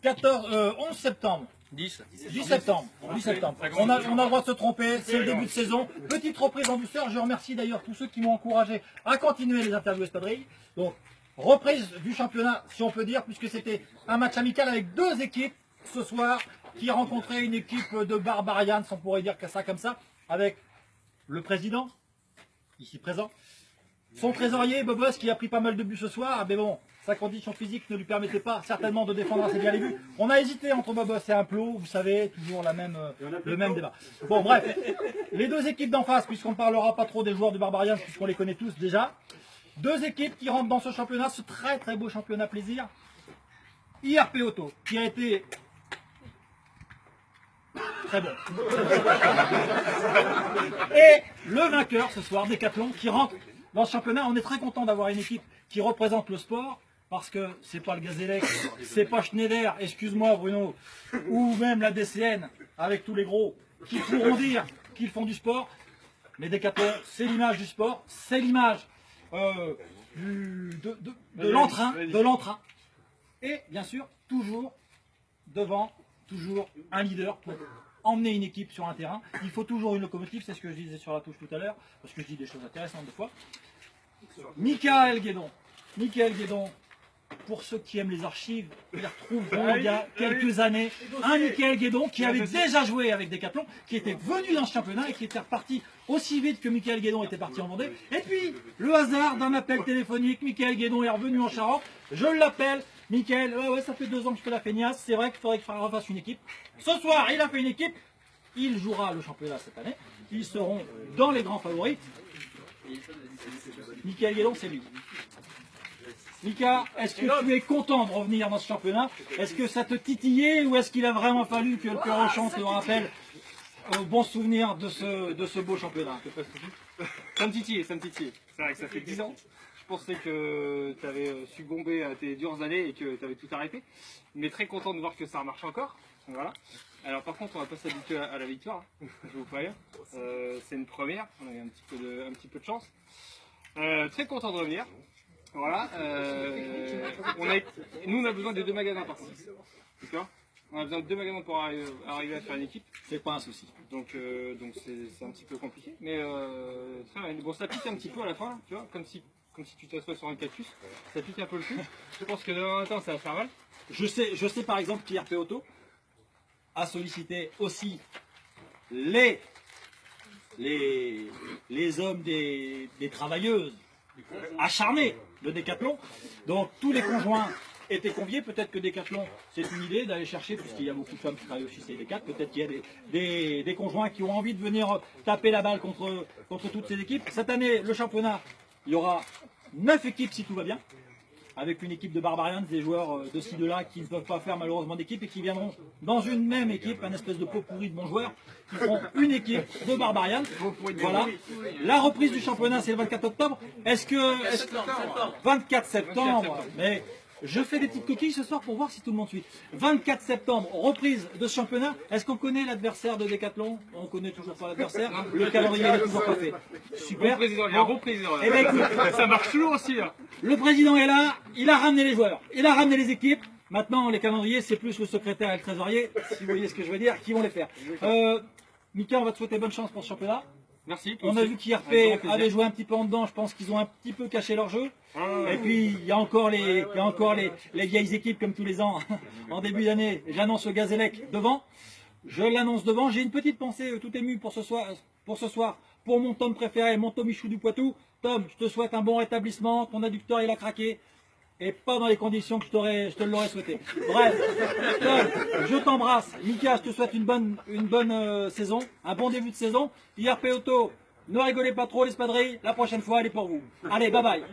11 septembre. 10 septembre. 10 septembre. On a le droit de se tromper, c'est le début de saison. Petite reprise en douceur, je remercie d'ailleurs tous ceux qui m'ont encouragé à continuer les interviews espadrilles. Donc, reprise du championnat, si on peut dire, puisque c'était un match amical avec deux équipes ce soir qui rencontraient une équipe de Barbarians, on pourrait dire que ça comme ça, avec le président, ici présent, son trésorier, Bobos, qui a pris pas mal de buts ce soir, mais bon, sa condition physique ne lui permettait pas certainement de défendre assez bien les buts. On a hésité entre Bobos et Implot, vous savez, toujours le même débat. Bon, bref, les deux équipes d'en face, puisqu'on ne parlera pas trop des joueurs de Barbarians, puisqu'on les connaît tous déjà. Deux équipes qui rentrent dans ce championnat, ce très très beau championnat plaisir. IRP Auto, qui a été très bon. Et le vainqueur ce soir, Decathlon, qui rentre dans ce championnat. On est très content d'avoir une équipe qui représente le sport, parce que c'est pas le Gazélec, c'est pas Schneider, excuse-moi Bruno, ou même la DCN, avec tous les gros, qui pourront dire qu'ils font du sport. Mais Decathlon, c'est l'image du sport, c'est l'image de l'entrain, et bien sûr, toujours devant, toujours un leader pour emmener une équipe sur un terrain. Il faut toujours une locomotive, c'est ce que je disais sur la touche tout à l'heure, parce que je dis des choses intéressantes des fois. Michael Guédon, pour ceux qui aiment les archives, ils retrouveront il y a quelques années un Michael Guédon qui avait déjà joué avec Decathlon, qui était venu dans ce championnat et qui était reparti aussi vite que Michael Guédon était parti en Vendée. Et puis, le hasard d'un appel téléphonique, Michael Guédon est revenu en Charente. Je l'appelle, Michael, ouais, ça fait 2 ans que je fais la feignasse, c'est vrai qu'il faudrait que je refasse une équipe. Ce soir, il a fait une équipe, il jouera le championnat cette année, ils seront dans les grands favoris. Michael Guédon, c'est lui. Mika, est-ce que tu es content de revenir dans ce championnat? Est-ce que ça te titillait ou est-ce qu'il a vraiment fallu que le Perrochon te rappelle au bon souvenir de ce beau championnat? Ça me titille. C'est vrai que ça fait 10 ans. Je pensais que tu avais succombé à tes dures années et que tu avais tout arrêté. Mais très content de voir que ça marche encore. Voilà. Alors par contre, on va pas s'habituer à la victoire, je vous préviens. C'est une première, on a eu un petit peu de chance. Très content de revenir. Voilà. Nous, on a besoin de 2 magasins par contre. D'accord. On a besoin de 2 magasins pour arriver à faire une équipe. C'est pas un souci. Donc c'est un petit peu compliqué. Mais très bien. Bon, ça pique un petit peu à la fin, là, tu vois, comme si tu t'assois sur un cactus. Ça pique un peu le cul. Je pense que demain matin, ça va faire mal. Je sais par exemple qu'IRP Auto a sollicité aussi les hommes des travailleuses acharnées de Decathlon. Donc tous les conjoints étaient conviés. Peut-être que Decathlon, c'est une idée d'aller chercher, puisqu'il y a beaucoup de femmes qui travaillent aussi chez Decathlon. Peut-être qu'il y a des conjoints qui ont envie de venir taper la balle contre toutes ces équipes. Cette année, le championnat, il y aura 9 équipes si tout va bien, avec une équipe de Barbarians, des joueurs de ci, de là qui ne peuvent pas faire malheureusement d'équipe et qui viendront dans une même équipe, un espèce de pot pourri de bons joueurs, qui feront une équipe de Barbarians. Voilà. La reprise du championnat, c'est le 24 octobre. Est-ce que... 24 septembre, mais... Je fais des petites coquilles ce soir pour voir si tout le monde suit. 24 septembre, reprise de ce championnat. Est-ce qu'on connaît l'adversaire de Decathlon? On connaît toujours pas l'adversaire. Le calendrier n'est toujours pas fait. Super. Il y a un bon président. Eh ben, écoute, ça marche toujours aussi. Là. Le président est là, il a ramené les joueurs, il a ramené les équipes. Maintenant, les calendriers, c'est plus le secrétaire et le trésorier, si vous voyez ce que je veux dire, qui vont les faire. Mika, on va te souhaiter bonne chance pour ce championnat. Merci. On a vu qu'IRP avait joué un petit peu en dedans, je pense qu'ils ont un petit peu caché leur jeu. Et puis il y a encore les vieilles équipes comme tous les ans. En début d'année, j'annonce le Gazélec devant. Je l'annonce devant. J'ai une petite pensée tout émue pour ce soir, pour mon Tom préféré, mon Tomichou du Poitou. Tom, je te souhaite un bon rétablissement, ton adducteur il a craqué. Et pas dans les conditions que je te l'aurais souhaité. Bref, Tom, je t'embrasse. Mika, je te souhaite une bonne saison, un bon début de saison. IRP Auto, ne rigolez pas trop l'espadrille, la prochaine fois elle est pour vous. Allez, bye bye.